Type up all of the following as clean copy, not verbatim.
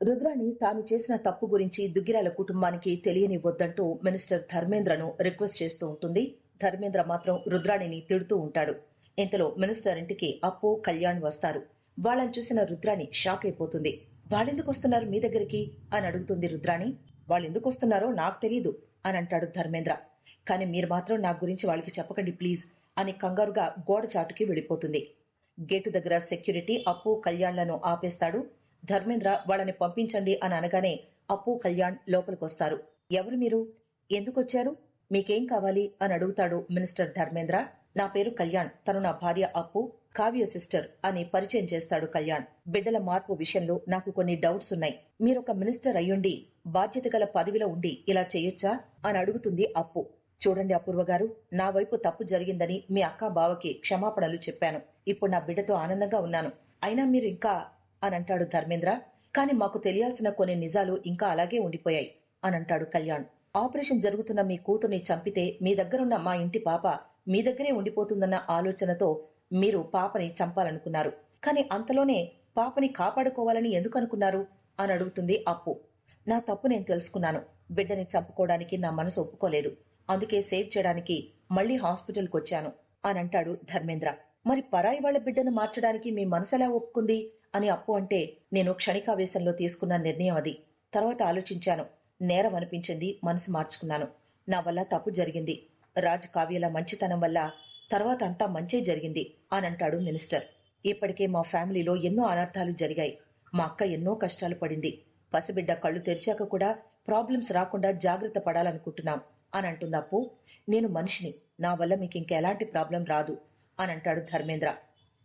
రుద్రాణి తాను చేసిన తప్పు గురించి దుగ్గిరాల కుటుంబానికి తెలియనివ్వొద్దంటూ మినిస్టర్ ధర్మేంద్రను రిక్వెస్ట్ చేస్తూ ఉంటుంది. ధర్మేంద్ర మాత్రం రుద్రాణిని తిడుతూ ఉంటాడు. ఇంతలో మినిస్టర్ ఇంటికి అప్పు, కళ్యాణ్ వస్తారు. వాళ్ళని చూసిన రుద్రాణి షాక్ అయిపోతుంది. వాళ్ళెందుకు వస్తున్నారు మీ దగ్గరికి అని అడుగుతుంది రుద్రాణి. వాళ్ళెందుకు వస్తున్నారో నాకు తెలీదు అని అంటాడు ధర్మేంద్ర. కానీ మీరు మాత్రం నా గురించి వాళ్ళకి చెప్పకండి ప్లీజ్ అని కంగారుగా గోడ చాటుకి వెళ్ళిపోతుంది. గేటు దగ్గర సెక్యూరిటీ అప్పు, కళ్యాణ్లను ఆపేస్తాడు. ధర్మేంద్ర వాళ్ళని పంపించండి అని అనగానే అప్పు, కళ్యాణ్ లోపలికొస్తారు. ఎవరు మీరు? ఎందుకొచ్చారు? మీకేం కావాలి అని అడుగుతాడు మినిస్టర్ ధర్మేంద్ర. నా పేరు కళ్యాణ్, తను నా భార్య అప్పు, కావ్య సిస్టర్ అని పరిచయం చేస్తాడు కళ్యాణ్. బిడ్డల మార్పు విషయంలో నాకు కొన్ని డౌట్స్ ఉన్నాయి. మీరొక మినిస్టర్ అయ్యుండి బాధ్యత గల పదవిలో ఉండి ఇలా చేయొచ్చా అని అడుగుతుంది అప్పు. చూడండి అపూర్వ గారు, నా వైపు తప్పు జరిగిందని మీ అక్క బావకి క్షమాపణలు చెప్పాను. ఇప్పుడు నా బిడ్డతో ఆనందంగా ఉన్నాను. అయినా మీరు ఇంకా అని అంటాడు ధర్మేంద్ర. కాని మాకు తెలియాల్సిన కొన్ని నిజాలు ఇంకా అలాగే ఉండిపోయాయి అని అంటాడు కళ్యాణ్. ఆపరేషన్ జరుగుతున్న మీ కూతుర్ని చంపితే మీ దగ్గరున్న మా ఇంటి పాప మీ దగ్గరే ఉండిపోతుందన్న ఆలోచనతో మీరు పాపని చంపాలనుకున్నారు. కాని అంతలోనే పాపని కాపాడుకోవాలని ఎందుకు అనుకున్నారు అని అడుగుతుంది అప్పు. నా తప్పు నేను తెలుసుకున్నాను. బిడ్డని చంపుకోవడానికి నా మనసు ఒప్పుకోలేదు. అందుకే సేవ్ చేయడానికి మళ్లీ హాస్పిటల్కి వచ్చాను అని అంటాడు ధర్మేంద్ర. మరి పరాయి వాళ్ల బిడ్డను మార్చడానికి మీ మనసు ఎలా ఒప్పుకుంది అని అప్పు అంటే, నేను క్షణికావేశంలో తీసుకున్న నిర్ణయం అది. తర్వాత ఆలోచించాను. నేరం అనిపించింది, మనసు మార్చుకున్నాను. నా వల్ల తప్పు జరిగింది. రాజ్ కావ్యల మంచితనం వల్ల తర్వాత అంతా మంచే జరిగింది అని అంటాడు మినిస్టర్. ఇప్పటికే మా ఫ్యామిలీలో ఎన్నో అనర్థాలు జరిగాయి. మా అక్క ఎన్నో కష్టాలు పడింది. పసిబిడ్డ కళ్ళు తెరిచాక కూడా ప్రాబ్లమ్స్ రాకుండా జాగ్రత్త పడాలనుకుంటున్నాం అని అంటుంది అప్పు. నేను మనిషిని, నా వల్ల మీకు ఇంకెలాంటి ప్రాబ్లం రాదు అని అంటాడు ధర్మేంద్ర.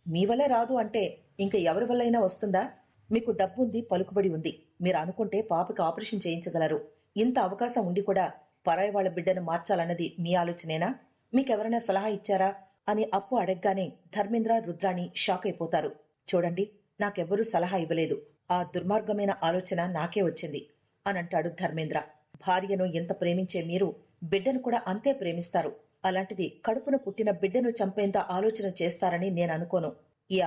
మీ వల్ల రాదు అంటే ఇంకా ఎవరి వల్లైనా వస్తుందా? మీకు డబ్బుంది, పలుకుబడి ఉంది. మీరు అనుకుంటే పాపకి ఆపరేషన్ చేయించగలరు. ఇంత అవకాశం ఉండి కూడా పరాయి వాళ్ల బిడ్డను మార్చాలన్నది మీ ఆలోచనేనా? మీకెవరైనా సలహా ఇచ్చారా అని అప్పు అడగగానే ధర్మేంద్ర, రుద్రాణి షాక్ అయిపోతారు. చూడండి, నాకెవ్వరూ సలహా ఇవ్వలేదు. ఆ దుర్మార్గమైన ఆలోచన నాకే వచ్చింది అని అంటాడు ధర్మేంద్ర. భార్యను ఎంత ప్రేమించే మీరు బిడ్డను కూడా అంతే ప్రేమిస్తారు. అలాంటిది కడుపున పుట్టిన బిడ్డను చంపేంత ఆలోచన చేస్తారని నేను అనుకోను. ఈ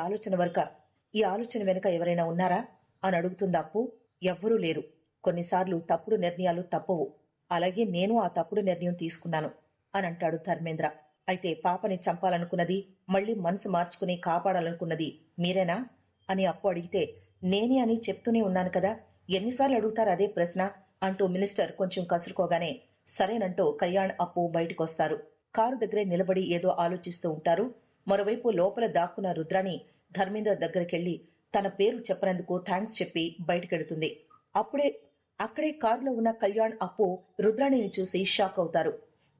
ఆలోచన వెనుక ఎవరైనా ఉన్నారా అని అడుగుతుంది అప్పు. ఎవ్వరూ లేరు. కొన్నిసార్లు తప్పుడు నిర్ణయాలు తప్పవు. అలాగే నేను ఆ తప్పుడు నిర్ణయం తీసుకున్నాను అని అంటాడు ధర్మేంద్ర. అయితే పాపని చంపాలనుకున్నది, మళ్లీ మనసు మార్చుకుని కాపాడాలనుకున్నది మీరేనా అని అప్పు అడిగితే, నేనే అని చెప్తూనే ఉన్నాను కదా, ఎన్నిసార్లు అడుగుతారు అదే ప్రశ్న అంటూ మినిస్టర్ కొంచెం కసురుకోగానే సరేనంటూ కళ్యాణ్, అప్పు బయటకొస్తారు. కారు దగ్గరే నిలబడి ఏదో ఆలోచిస్తూ ఉంటారు. మరోవైపు లోపల దాక్కున్న రుద్రాణి ధర్మేంద్ర దగ్గరికెళ్లి తన పేరు చెప్పనందుకు థ్యాంక్స్ చెప్పి బయటకెడుతుంది. అక్కడే కారులో ఉన్న కళ్యాణ్, అప్పు రుద్రాణిని చూసి షాక్ అవుతారు.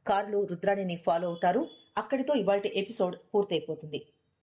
కారులో రుద్రాణిని ఫాలో అవుతారు. అక్కడితో ఇవాల్టి ఎపిసోడ్ పూర్తయిపోతుంది.